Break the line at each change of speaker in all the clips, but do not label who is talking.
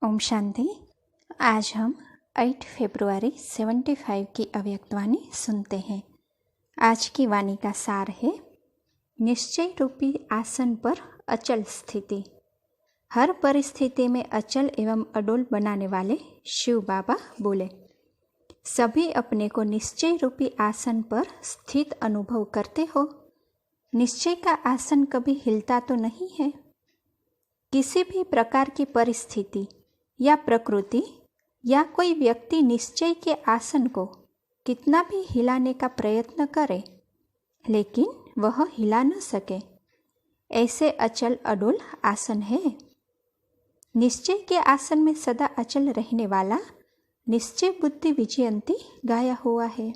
ओम शांति। आज हम 8 फरवरी 75 की अव्यक्त वाणी सुनते हैं। आज की वाणी का सार है, निश्चय रूपी आसन पर अचल स्थिति। हर परिस्थिति में अचल एवं अडोल बनाने वाले शिव बाबा बोले, सभी अपने को निश्चय रूपी आसन पर स्थित अनुभव करते हो। निश्चय का आसन कभी हिलता तो नहीं है। किसी भी प्रकार की परिस्थिति या प्रकृति या कोई व्यक्ति निश्चय के आसन को कितना भी हिलाने का प्रयत्न करे, लेकिन वह हिला न सके, ऐसे अचल अडोल आसन है। निश्चय के आसन में सदा अचल रहने वाला निश्चय बुद्धि विजयंती गाया हुआ है।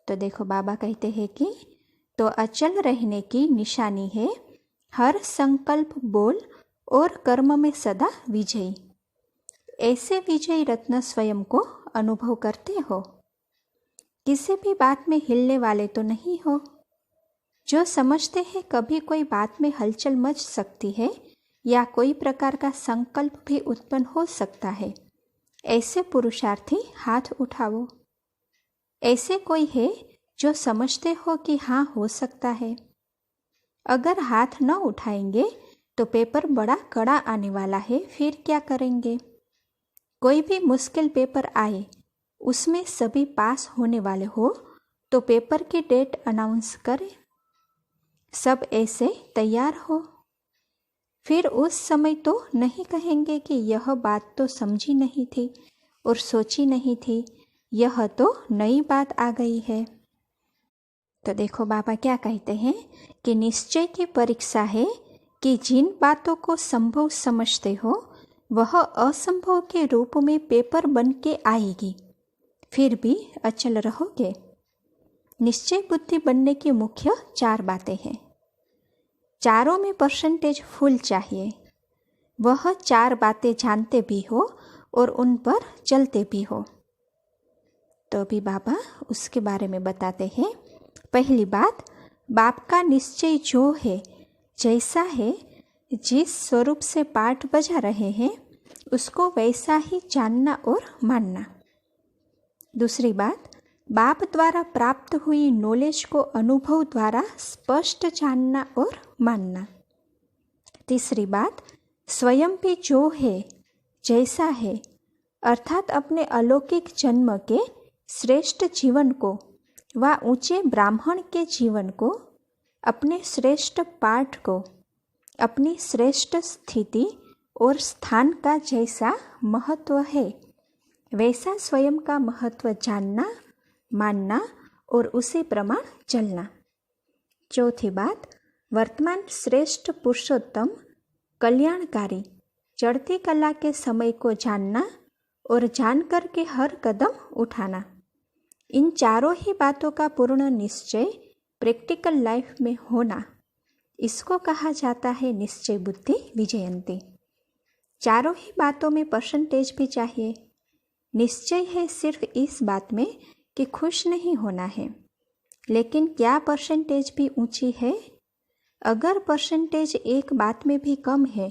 तो देखो, बाबा कहते हैं कि तो अचल रहने की निशानी है हर संकल्प, बोल और कर्म में सदा विजयी। ऐसे विजयी रत्न स्वयं को अनुभव करते हो। किसी भी बात में हिलने वाले तो नहीं हो। जो समझते हैं कभी कोई बात में हलचल मच सकती है या कोई प्रकार का संकल्प भी उत्पन्न हो सकता है, ऐसे पुरुषार्थी हाथ उठाओ। ऐसे कोई है जो समझते हो कि हाँ, हो सकता है। अगर हाथ न उठाएंगे तो पेपर बड़ा कड़ा आने वाला है, फिर क्या करेंगे? कोई भी मुश्किल पेपर आए, उसमें सभी पास होने वाले हो तो पेपर की डेट अनाउंस करें, सब ऐसे तैयार हो। फिर उस समय तो नहीं कहेंगे कि यह बात तो समझी नहीं थी और सोची नहीं थी, यह तो नई बात आ गई है। तो देखो, बाबा क्या कहते हैं कि निश्चय की परीक्षा है कि जिन बातों को संभव समझते हो वह असंभव के रूप में पेपर बन के आएगी, फिर भी अचल रहोगे। निश्चय बुद्धि बनने की मुख्य 4 बातें हैं। चारों में परसेंटेज फुल चाहिए। वह 4 बातें जानते भी हो और उन पर चलते भी हो। तो अभी बाबा उसके बारे में बताते हैं। पहली बात, बाप का निश्चय जो है, जैसा है, जिस स्वरूप से पाठ बजा रहे हैं, उसको वैसा ही जानना और मानना। दूसरी बात, बाप द्वारा प्राप्त हुई नॉलेज को अनुभव द्वारा स्पष्ट जानना और मानना। तीसरी बात, स्वयं भी जो है, जैसा है, अर्थात अपने अलौकिक जन्म के श्रेष्ठ जीवन को व ऊंचे ब्राह्मण के जीवन को, अपने श्रेष्ठ पाठ को, अपनी श्रेष्ठ स्थिति और स्थान का जैसा महत्व है, वैसा स्वयं का महत्व जानना, मानना और उसी प्रमाण चलना। चौथी बात, वर्तमान श्रेष्ठ पुरुषोत्तम कल्याणकारी चढ़ती कला के समय को जानना और जानकर के हर कदम उठाना। इन चारों ही बातों का पूर्ण निश्चय प्रैक्टिकल लाइफ में होना, इसको कहा जाता है निश्चय बुद्धि विजयंती। चारों ही बातों में परसेंटेज भी चाहिए। निश्चय है सिर्फ इस बात में कि खुश नहीं होना है, लेकिन क्या परसेंटेज भी ऊंची है? अगर परसेंटेज एक बात में भी कम है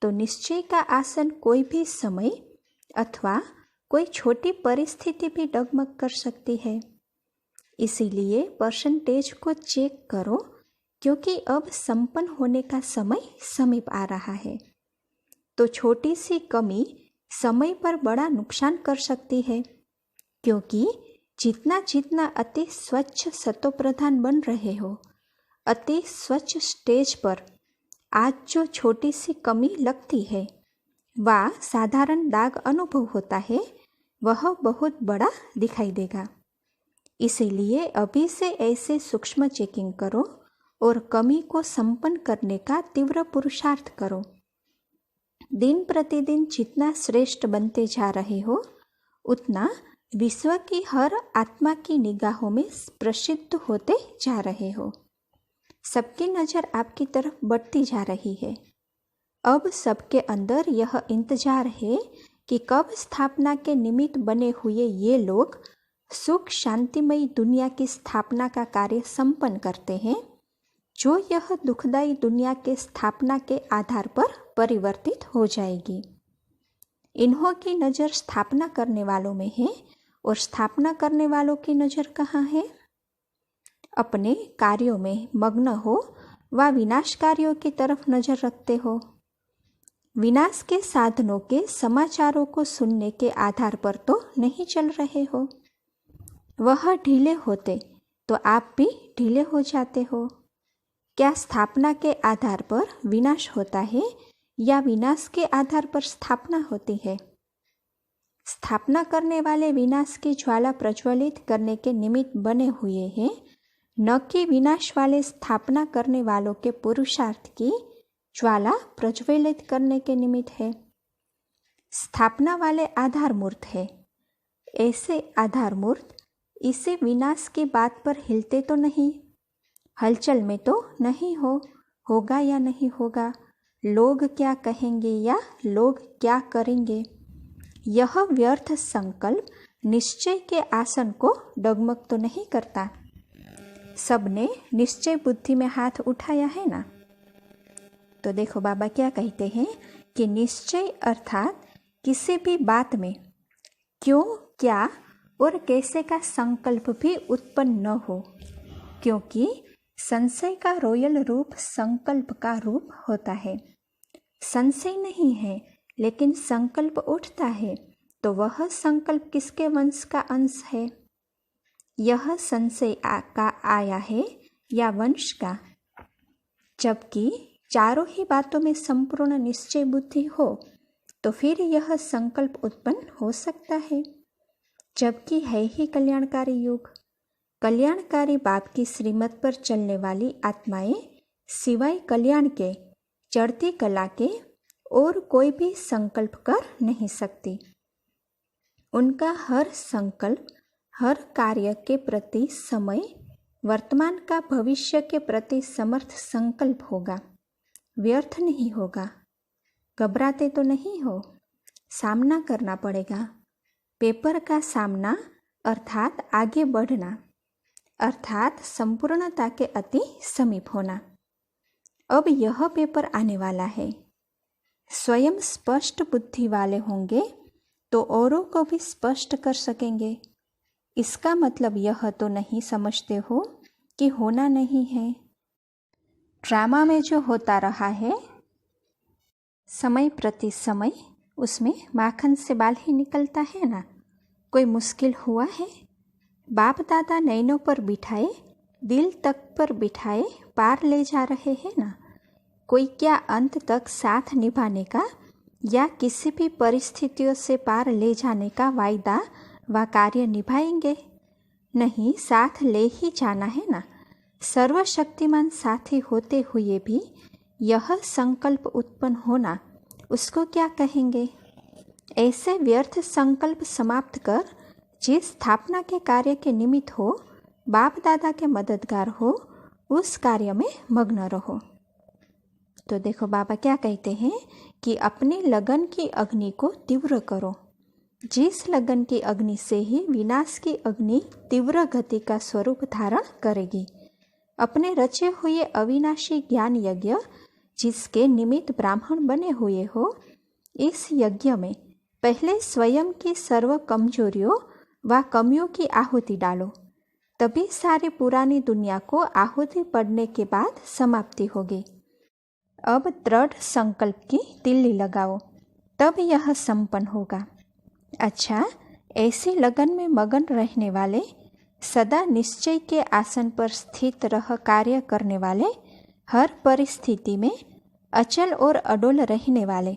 तो निश्चय का आसन कोई भी समय अथवा कोई छोटी परिस्थिति भी डगमग कर सकती है। इसीलिए परसेंटेज को चेक करो, क्योंकि अब संपन्न होने का समय समीप आ रहा है। तो छोटी सी कमी समय पर बड़ा नुकसान कर सकती है, क्योंकि जितना जितना अति स्वच्छ सतोप्रधान बन रहे हो, अति स्वच्छ स्टेज पर आज जो छोटी सी कमी लगती है व साधारण दाग अनुभव होता है, वह बहुत बड़ा दिखाई देगा। इसीलिए अभी से ऐसे सूक्ष्म चेकिंग करो और कमी को संपन्न करने का तीव्र पुरुषार्थ करो। दिन प्रतिदिन जितना श्रेष्ठ बनते जा रहे हो, उतना विश्व की हर आत्मा की निगाहों में प्रसिद्ध होते जा रहे हो। सबकी नज़र आपकी तरफ बढ़ती जा रही है। अब सबके अंदर यह इंतजार है कि कब स्थापना के निमित्त बने हुए ये लोग सुख शांतिमयी दुनिया की स्थापना का कार्य संपन्न करते हैं, जो यह दुखदायी दुनिया के स्थापना के आधार पर परिवर्तित हो जाएगी। इन्हों की नज़र स्थापना करने वालों में है और स्थापना करने वालों की नज़र कहाँ है? अपने कार्यों में मग्न हो व विनाश कार्यों की तरफ नज़र रखते हो। विनाश के साधनों के समाचारों को सुनने के आधार पर तो नहीं चल रहे हो। वह ढीले होते तो आप भी ढीले हो जाते हो। क्या स्थापना के आधार पर विनाश होता है या विनाश के आधार पर स्थापना होती है? स्थापना करने वाले विनाश की ज्वाला प्रज्वलित करने के निमित्त बने हुए हैं, न कि विनाश वाले स्थापना करने वालों के पुरुषार्थ की ज्वाला प्रज्वलित करने के निमित्त है। स्थापना वाले आधार मूर्त है। ऐसे आधार मूर्त इसे विनाश की बात पर हिलते तो नहीं, हलचल में तो नहीं होगा या नहीं होगा, लोग क्या कहेंगे या लोग क्या करेंगे, यह व्यर्थ संकल्प निश्चय के आसन को डगमग तो नहीं करता। सबने निश्चय बुद्धि में हाथ उठाया है ना। तो देखो बाबा क्या कहते हैं कि निश्चय अर्थात किसी भी बात में क्यों, क्या और कैसे का संकल्प भी उत्पन्न न हो, क्योंकि संशय का रोयल रूप संकल्प का रूप होता है। संशय नहीं है लेकिन संकल्प उठता है, तो वह संकल्प किसके वंश का अंश है? यह संशय का आया है या वंश का? जबकि चारों ही बातों में संपूर्ण निश्चय बुद्धि हो तो फिर यह संकल्प उत्पन्न हो सकता है, जबकि है ही कल्याणकारी युग। कल्याणकारी बाप की श्रीमत पर चलने वाली आत्माएं सिवाय कल्याण के, चढ़ती कला के और कोई भी संकल्प कर नहीं सकती। उनका हर संकल्प हर कार्य के प्रति समय, वर्तमान का भविष्य के प्रति समर्थ संकल्प होगा, व्यर्थ नहीं होगा। घबराते तो नहीं हो, सामना करना पड़ेगा। पेपर का सामना अर्थात आगे बढ़ना, अर्थात संपूर्णता के अति समीप होना। अब यह पेपर आने वाला है। स्वयं स्पष्ट बुद्धि वाले होंगे तो औरों को भी स्पष्ट कर सकेंगे। इसका मतलब यह तो नहीं समझते हो कि होना नहीं है। ड्रामा में जो होता रहा है समय प्रति समय, उसमें माखन से बाल ही निकलता है ना। कोई मुश्किल हुआ है? बाप दादा नैनों पर बिठाए, दिल तक पर बिठाए पार ले जा रहे हैं ना। कोई क्या अंत तक साथ निभाने का या किसी भी परिस्थितियों से पार ले जाने का वायदा व कार्य निभाएंगे? नहीं, साथ ले ही जाना है ना। सर्वशक्तिमान साथी होते हुए भी यह संकल्प उत्पन्न होना, उसको क्या कहेंगे? ऐसे व्यर्थ संकल्प समाप्त कर जिस स्थापना के कार्य के निमित्त हो, बाप दादा के मददगार हो, उस कार्य में मग्न रहो। तो देखो बाबा क्या कहते हैं कि अपनी लगन की अग्नि को तीव्र करो। जिस लगन की अग्नि से ही विनाश की अग्नि तीव्र गति का स्वरूप धारण करेगी। अपने रचे हुए अविनाशी ज्ञान यज्ञ जिसके निमित्त ब्राह्मण बने हुए हो, इस यज्ञ में पहले स्वयं की सर्व कमजोरियों व कमियों की आहुति डालो, तभी सारी पुरानी दुनिया को आहुति पड़ने के बाद समाप्ति होगी। अब दृढ़ संकल्प की तिल्ली लगाओ, तब यह संपन्न होगा। अच्छा, ऐसी लगन में मगन रहने वाले, सदा निश्चय के आसन पर स्थित रह कार्य करने वाले, हर परिस्थिति में अचल और अडोल रहने वाले,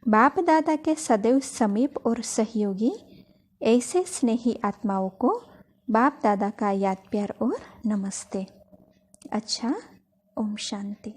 बाप दादा के सदैव समीप और सहयोगी, ऐसे स्नेही आत्माओं को बाप दादा का याद प्यार और नमस्ते। अच्छा, ओम शांति।